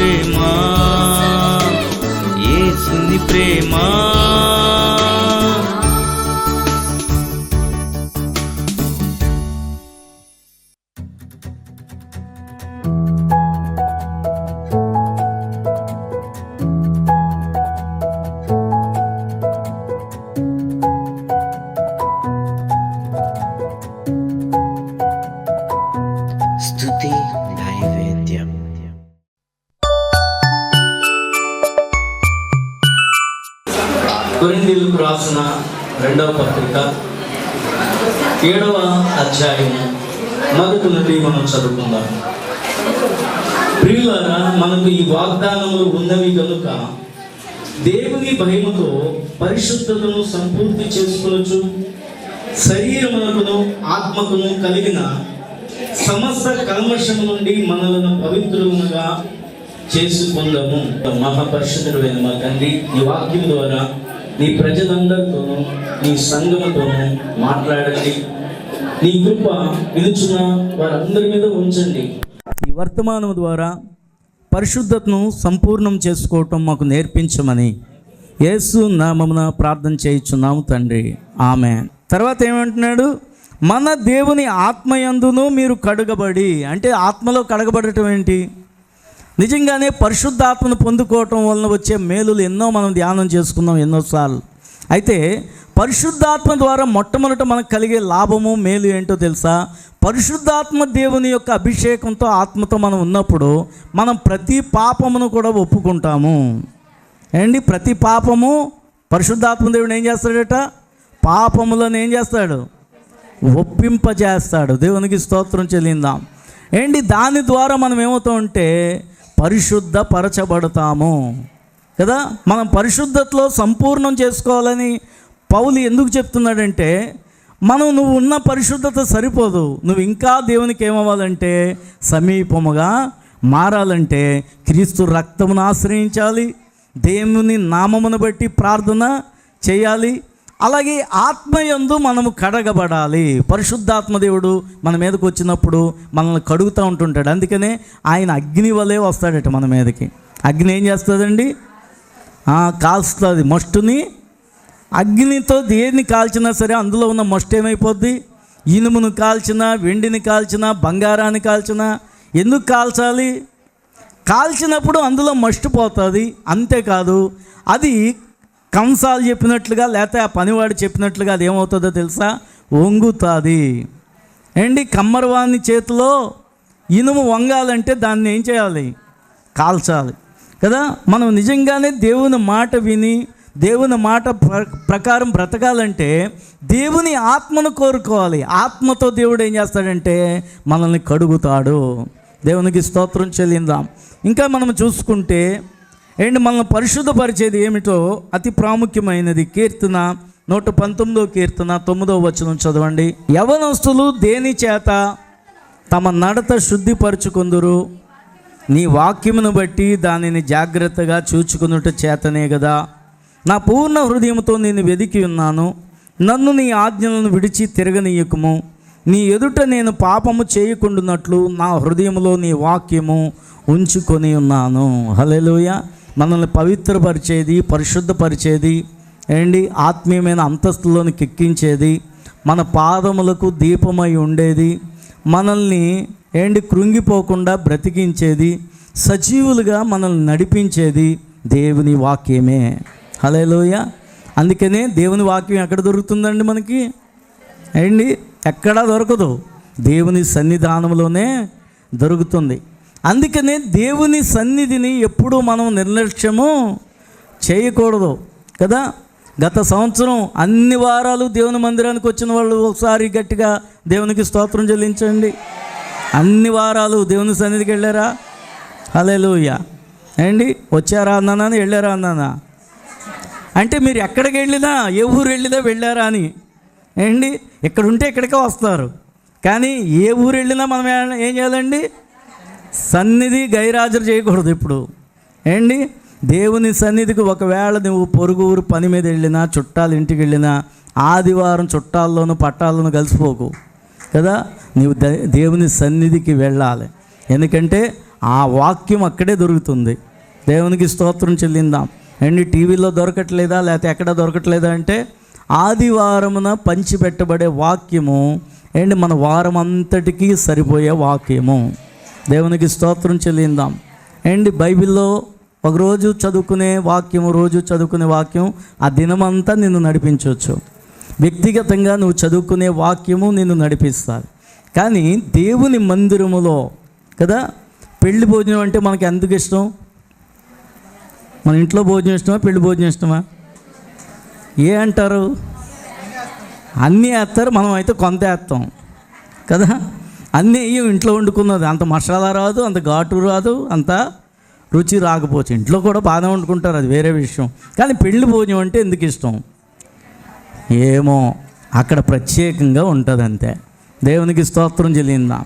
ప్రేమ, యేసుని ప్రేమ. స్తుతి నైవేద్యం. కొరింథీయులకు రాసిన 2వ పత్రిక 7వ అధ్యాయం మొదటి నుండి మనం చదువుకుందాం. ప్రియులారా, మనకు ఈ వాగ్దానములు ఉన్నవి కనుక దేవుని భయముతో పరిశుద్ధతను సంపూర్తి చేసుకొనుచు శరీరమునకును ఆత్మకును కలిగిన సమస్త కల్మషము నుండి మనలను పవిత్రులుగా చేసుకుందాము. మహాపరిశుద్ధుడైన మా తండ్రి, ఈ వాక్యం ద్వారా నీ ప్రజలందరితోనూ నీ సంఘముతోనూ మాట్లాడండి. నీ కృప వినుచున్న వారందరి మీద ఉంచండి. ఈ వర్తమానం ద్వారా పరిశుద్ధతను సంపూర్ణం చేసుకోవటం మాకు నేర్పించమని యేసు నామమున ప్రార్థన చేయుచున్నాము తండ్రి, ఆమేన్. తర్వాత ఏమంటున్నాడు? మన దేవుని ఆత్మయందును మీరు కడగబడి, అంటే ఆత్మలో కడగబడటం ఏంటి? నిజంగానే పరిశుద్ధాత్మను పొందుకోవటం వలన వచ్చే మేలులు ఎన్నో మనం ధ్యానం చేసుకున్నాం ఎన్నోసార్లు. అయితే పరిశుద్ధాత్మ ద్వారా మొట్టమొదట మనకు కలిగే లాభము మేలు ఏంటో తెలుసా? పరిశుద్ధాత్మ దేవుని యొక్క అభిషేకంతో ఆత్మతో మనం ఉన్నప్పుడు మనం ప్రతి పాపమును కూడా ఒప్పుకుంటాము. ఏంటి? ప్రతి పాపము పరిశుద్ధాత్మ దేవుడు ఏం చేస్తాడట? పాపములను ఏం చేస్తాడు? ఒప్పింపజేస్తాడు. దేవునికి స్తోత్రం చెల్లిందాం. ఏంటి? దాని ద్వారా మనం ఏమవుతామంటే పరిశుద్ధపరచబడతాము కదా. మనం పరిశుద్ధతలో సంపూర్ణం చేసుకోవాలని పౌలు ఎందుకు చెప్తున్నాడంటే, నువ్వు ఉన్న పరిశుద్ధత సరిపోదు. నువ్వు ఇంకా దేవునికి ఏమవ్వాలంటే సమీపముగా మారాలంటే క్రీస్తు రక్తమును ఆశ్రయించాలి, దేవుని నామమును బట్టి ప్రార్థన చేయాలి, అలాగే ఆత్మయందు మనము కడగబడాలి. పరిశుద్ధాత్మ దేవుడు మన మీదకి వచ్చినప్పుడు మనల్ని కడుగుతూ ఉంటుంటాడు. అందుకనే ఆయన అగ్ని వలె వస్తాడట మన మీదకి. అగ్ని ఏం చేస్తుందండి? కాల్స్తుంది. మస్టుని అగ్నితో దేన్ని కాల్చినా సరే అందులో ఉన్న మస్ట్ ఏమైపోద్ది? ఇనుమును కాల్చినా, వెండిని కాల్చినా, బంగారాన్ని కాల్చినా ఎందుకు కాల్చాలి? కాల్చినప్పుడు అందులో మస్ట్ పోతుంది. అంతేకాదు, అది కంసాలు చెప్పినట్లుగా లేకపోతే ఆ పనివాడు చెప్పినట్లుగా అది ఏమవుతుందో తెలుసా? వంగుతుంది. ఏంటి? కమ్మరవాణి చేతిలో ఇనుము వంగాలంటే దాన్ని ఏం చేయాలి? కాల్చాలి కదా. మనం నిజంగానే దేవుని మాట విని దేవుని మాట ప్రకారం బ్రతకాలంటే దేవుని ఆత్మను కోరుకోవాలి. ఆత్మతో దేవుడు ఏం చేస్తాడంటే మనల్ని కడుగుతాడు. దేవునికి స్తోత్రం చెల్లిందాం. ఇంకా మనం చూసుకుంటే మనల్ని పరిశుద్ధపరిచేది ఏమిటో అతి ప్రాముఖ్యమైనది. కీర్తన 119వ కీర్తన 9వ వచనం చదవండి. యవనస్తులు దేని చేత తమ నడత శుద్ధిపరచుకుందురు? నీ వాక్యమును బట్టి దానిని జాగ్రత్తగా చూచుకున్నట్టు చేతనే కదా. నా పూర్ణ హృదయంతో నేను వెదికి ఉన్నాను. నన్ను నీ ఆజ్ఞలను విడిచి తిరగనీయకుము. నీ ఎదుట నేను పాపము చేయకుండానట్లు నా హృదయంలో నీ వాక్యము ఉంచుకొని ఉన్నాను. హల్లెలూయా. మనల్ని పవిత్రపరిచేది, పరిశుద్ధపరిచేది, ఆత్మీయమైన అంతస్తులోనికి ఎక్కించేది, మన పాదములకు దీపమై ఉండేది, మనల్ని కృంగిపోకుండా బ్రతికించేది, సజీవులుగా మనల్ని నడిపించేది దేవుని వాక్యమే. హల్లెలూయా. అందుకనే దేవుని వాక్యం ఎక్కడ దొరుకుతుందండి మనకి? ఎక్కడా దొరకదు, దేవుని సన్నిధానంలోనే దొరుకుతుంది. అందుకనే దేవుని సన్నిధిని ఎప్పుడూ మనం నిర్లక్ష్యము చేయకూడదు కదా. గత సంవత్సరం అన్ని వారాలు దేవుని మందిరానికి వచ్చిన వాళ్ళు ఒకసారి గట్టిగా దేవునికి స్తోత్రం చెల్లించండి. అన్ని వారాలు దేవుని సన్నిధికి వెళ్ళారా? హల్లెలూయా. వచ్చారా అన్నానా, వెళ్ళారా అన్నానా? అంటే మీరు ఎక్కడికి వెళ్ళినా, ఏ ఊరు వెళ్ళినా వెళ్ళారా అని. ఇక్కడ ఉంటే ఇక్కడికే వస్తారు. కానీ ఏ ఊరు వెళ్ళినా మనం ఏం చేయాలండి? సన్నిధి గైరాజరు చేయకూడదు. ఇప్పుడు దేవుని సన్నిధికి ఒకవేళ నువ్వు పొరుగు ఊరు పని మీద వెళ్ళినా, చుట్టాలు ఇంటికి వెళ్ళినా, ఆదివారం చుట్టాల్లోనూ పట్టాల్లోనూ కలిసిపోకు కదా. నీవు దేవుని సన్నిధికి వెళ్ళాలి. ఎందుకంటే ఆ వాక్యం అక్కడే దొరుకుతుంది. దేవునికి స్తోత్రం చెల్లిందాం. అండి టీవీలో దొరకట్లేదా, లేకపోతే ఎక్కడ దొరకట్లేదా అంటే ఆదివారమున పంచిపెట్టబడే వాక్యము అండ్ మన వారం అంతటికీ సరిపోయే వాక్యము. దేవునికి స్తోత్రం చెల్లిందాం. అండ్ బైబిల్లో ఒకరోజు చదువుకునే వాక్యము, రోజు చదువుకునే వాక్యం ఆ దినమంతా నిన్ను నడిపించవచ్చు. వ్యక్తిగతంగా నువ్వు చదువుకునే వాక్యము నిన్ను నడిపిస్తారు. కానీ దేవుని మందిరములో కదా పెళ్లి భోజనం అంటే మనకి ఎందుకు ఇష్టం? మన ఇంట్లో భోజనం ఇష్టమా, పెళ్లి భోజనం ఇష్టమా? ఏ అంటారు? అన్నీ వేస్తారు, మనం అయితే కొంత వేస్తాం కదా. అన్నీ ఇంట్లో వండుకున్నది, అంత మసాలా రాదు, అంత ఘాటు రాదు, అంత రుచి రాకపోవచ్చు. ఇంట్లో కూడా బాగానే వండుకుంటారు, అది వేరే విషయం. కానీ పెళ్లి భోజనం అంటే ఎందుకు ఇష్టం? ఏమో అక్కడ ప్రత్యేకంగా ఉంటుంది అంతే. దేవునికి స్తోత్రం చెల్లిందా.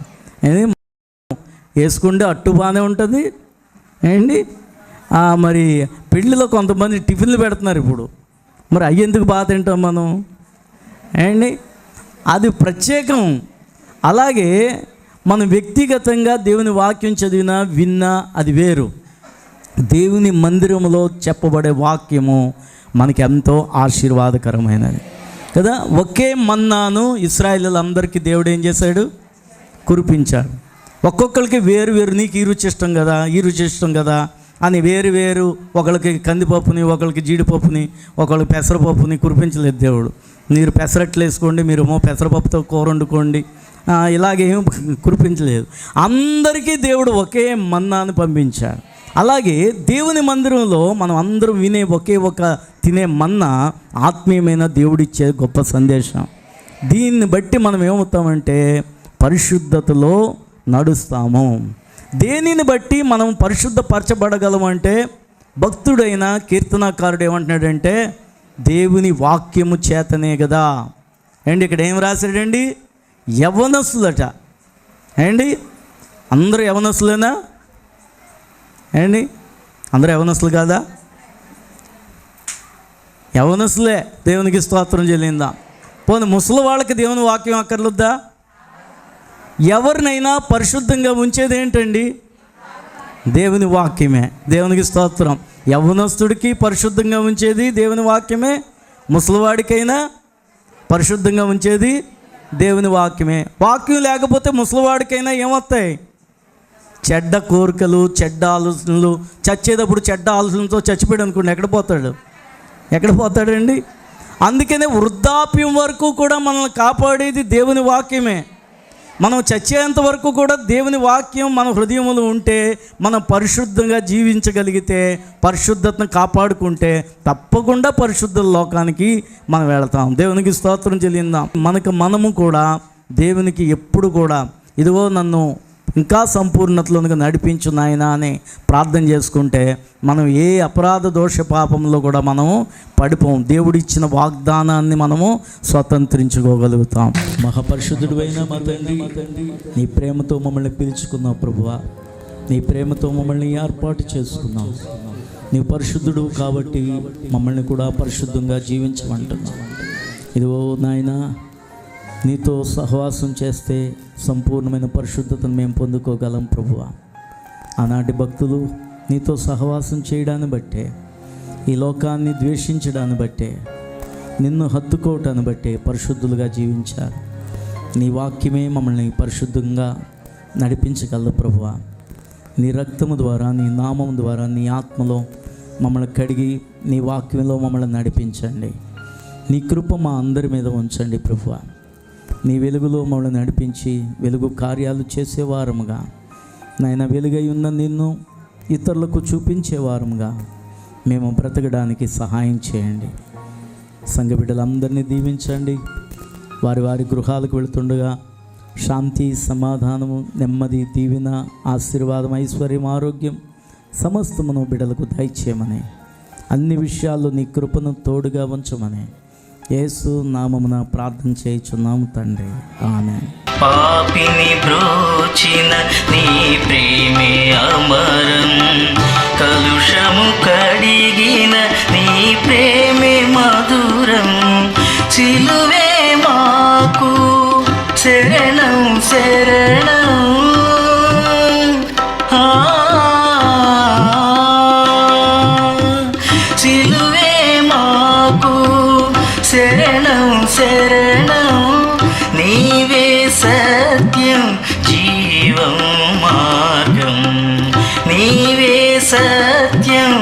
వేసుకుంటే అట్టు బాగానే ఉంటుంది ఏంటి. మరి పెళ్ళిలో కొంతమంది టిఫిన్లు పెడుతున్నారు ఇప్పుడు, మరి అవి ఎందుకు బాగా తింటాం మనం ఏంటి? అది ప్రత్యేకం. అలాగే మనం వ్యక్తిగతంగా దేవుని వాక్యం చదివినా విన్నా అది వేరు. దేవుని మందిరంలో చెప్పబడే వాక్యము మనకి ఎంతో ఆశీర్వాదకరమైనది కదా. ఒకే మన్నాను ఇశ్రాయేలీయులందరికీ దేవుడు ఏం చేశాడు? కురిపించాడు. ఒక్కొక్కరికి వేరు వేరు, నీకు ఈ రుచి ఇష్టం కదా, ఈ రుచి ఇష్టం కదా అని వేరు వేరు, ఒకరికి కందిపప్పుని, ఒకరికి జీడిపప్పుని, ఒకరికి పెసరపప్పుని కురిపించలేదు దేవుడు. మీరు పెసరట్లు వేసుకోండి, మీరు పెసరపప్పుతో కూర వండుకోండి, ఇలాగేం కురిపించలేదు. అందరికీ దేవుడు ఒకే మన్నాను పంపించాడు. అలాగే దేవుని మందిరంలో మనం అందరం వినే ఒకే ఒక తినే మన్నా ఆత్మీయమైన దేవుడిచ్చే గొప్ప సందేశం. దీన్ని బట్టి మనం ఏమవుతామంటే పరిశుద్ధతలో నడుస్తాము. దేనిని బట్టి మనం పరిశుద్ధపరచబడగలమంటే భక్తుడైన కీర్తనాకారుడు ఏమంటున్నాడంటే దేవుని వాక్యము చేతనే కదా. అండి ఇక్కడ ఏం రాశాడండి? యవ్వనస్తులట. ఏండి అందరూ యవ్వనస్తులేనా ఏండి? అందరూ యవ్వనస్తులు కాదా? యవ్వనస్తులే. దేవునికి స్తోత్రం చెల్లిందా. పోనీ ముసలి వాళ్ళకి దేవుని వాక్యం అక్కర్లొద్దా? ఎవరినైనా పరిశుద్ధంగా ఉంచేది ఏంటండి? దేవుని వాక్యమే. దేవునికి స్తోత్రం. యవ్వనస్తుడికి పరిశుద్ధంగా ఉంచేది దేవుని వాక్యమే, ముసలివాడికైనా పరిశుద్ధంగా ఉంచేది దేవుని వాక్యమే. వాక్యం లేకపోతే ముసలివాడికైనా ఏమొస్తాయి? చెడ్డ కోరికలు, చెడ్డ ఆలోచనలు. చచ్చేటప్పుడు చెడ్డ ఆలోచనలతో చచ్చిపోయాడు అనుకోండి, ఎక్కడ పోతాడండి? అందుకనే వృద్ధాప్యం వరకు కూడా మనల్ని కాపాడేది దేవుని వాక్యమే. మనం చచ్చేంత వరకు కూడా దేవుని వాక్యం మన హృదయంలో ఉంటే, మనం పరిశుద్ధంగా జీవించగలిగితే, పరిశుద్ధతను కాపాడుకుంటే తప్పకుండా పరిశుద్ధ లోకానికి మనం వెళతాం. దేవునికి స్తోత్రం చెల్లిందాం. మనము కూడా దేవునికి ఎప్పుడు కూడా ఇదిగో నన్ను ఇంకా సంపూర్ణతలోనికి నడిపించు నాయనా అని ప్రార్థన చేసుకుంటే మనం ఏ అపరాధ దోష పాపంలో కూడా మనము పడిపోం. దేవుడిచ్చిన వాగ్దానాన్ని మనము స్వతంత్రించుకోగలుగుతాం. మహాపరిశుద్ధుడు అయిన మా తండ్రి, నీ ప్రేమతో మమ్మల్ని పిలుచుకున్నావు ప్రభువా. నీ ప్రేమతో మమ్మల్ని ఏర్పాటు చేసుకున్నావు. నీ పరిశుద్ధుడు కాబట్టి మమ్మల్ని కూడా పరిశుద్ధంగా జీవించమంటున్నావు. ఇదిగో నాయనా, నీతో సహవాసం చేస్తే సంపూర్ణమైన పరిశుద్ధతను మేము పొందుకోగలం ప్రభువా. ఆనాటి భక్తులు నీతో సహవాసం చేయడాన్ని బట్టే, ఈ లోకాన్ని ద్వేషించడాన్ని బట్టే, నిన్ను హత్తుకోవటాన్ని బట్టే పరిశుద్ధులుగా జీవించారు. నీ వాక్యమే మమ్మల్ని పరిశుద్ధంగా నడిపించగలదు ప్రభువా. నీ రక్తము ద్వారా, నీ నామం ద్వారా, నీ ఆత్మలో మమ్మల్ని కడిగి నీ వాక్యంలో మమ్మల్ని నడిపించండి. నీ కృప మా అందరి మీద ఉంచండి ప్రభువా. నీ వెలుగులో మమ్మల్ని నడిపించి వెలుగు కార్యాలు చేసేవారముగా నాయన, వెలుగై ఉన్న నిన్ను ఇతరులకు చూపించేవారముగా మేము బ్రతకడానికి సహాయం చేయండి. సంఘ బిడ్డలందరినీ దీవించండి. వారి వారి గృహాలకు వెళుతుండగా శాంతి, సమాధానము, నెమ్మది, దీవెన, ఆశీర్వాదం, ఐశ్వర్యం, ఆరోగ్యం సమస్తమును బిడ్డలకు దయచేయమని, అన్ని విషయాల్లో నీ కృపను తోడుగా ఉంచమని యేసు నామమున ప్రార్థన చేయుచున్నాము తండ్రి, ఆమేన్. పాపిని బ్రోచిన నీ ప్రేమే అమరం, కలుషము కడిగిన నీ ప్రేమే మధురం. సిలువే మాకు శరణం శరణం. శరణం నీవే సత్యం జీవం మార్గం నీవే సత్యం